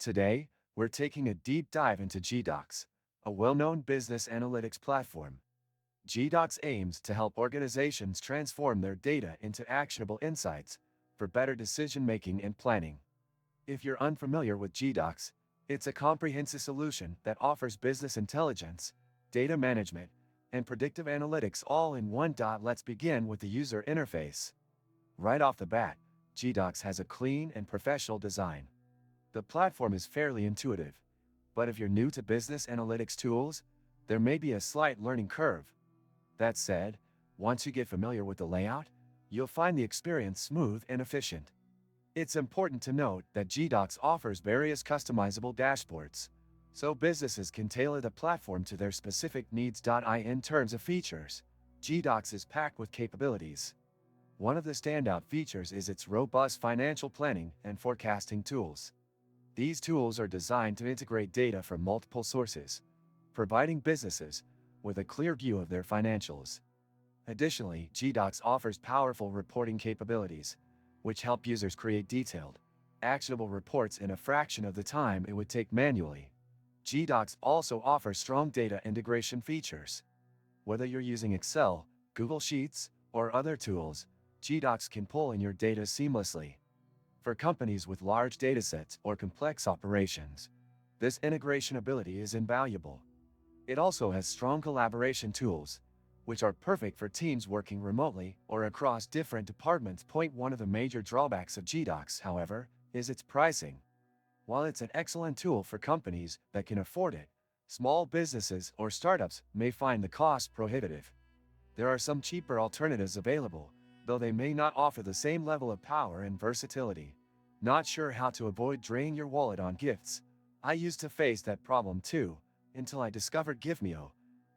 Today, we're taking a deep dive into Jedox, a well-known business analytics platform. Jedox aims to help organizations transform their data into actionable insights for better decision-making and planning. If you're unfamiliar with Jedox, it's a comprehensive solution that offers business intelligence, data management, and predictive analytics all in one. Let's begin with the user interface. Right off the bat, Jedox has a clean and professional design. The platform is fairly intuitive, but if you're new to business analytics tools, there may be a slight learning curve. That said, once you get familiar with the layout, you'll find the experience smooth and efficient. It's important to note that Jedox offers various customizable dashboards, so businesses can tailor the platform to their specific needs. In terms of features, Jedox is packed with capabilities. One of the standout features is its robust financial planning and forecasting tools. These tools are designed to integrate data from multiple sources, providing businesses with a clear view of their financials. Additionally, Jedox offers powerful reporting capabilities, which help users create detailed, actionable reports in a fraction of the time it would take manually. Jedox also offers strong data integration features. Whether you're using Excel, Google Sheets, or other tools, Jedox can pull in your data seamlessly. For companies with large datasets or complex operations, this integration ability is invaluable. It also has strong collaboration tools, which are perfect for teams working remotely or across different departments. One of the major drawbacks of Jedox, however, is its pricing. While it's an excellent tool for companies that can afford it, small businesses or startups may find the cost prohibitive. There are some cheaper alternatives available, though they may not offer the same level of power and versatility. Not sure how to avoid draining your wallet on gifts? I used to face that problem too, until I discovered Givemeo,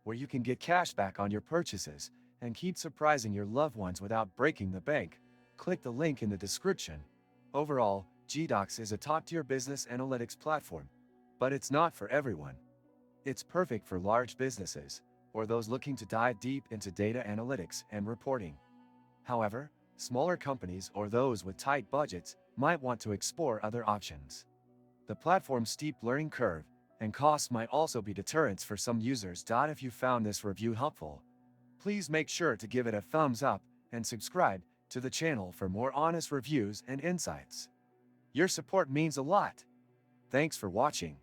where you can get cash back on your purchases and keep surprising your loved ones without breaking the bank. Click the link in the description. Overall, Jedox is a top-tier business analytics platform, but it's not for everyone. It's perfect for large businesses or those looking to dive deep into data analytics and reporting. However, smaller companies or those with tight budgets might want to explore other options. The platform's steep learning curve and costs might also be deterrents for some users. If you found this review helpful, please make sure to give it a thumbs up and subscribe to the channel for more honest reviews and insights. Your support means a lot. Thanks for watching.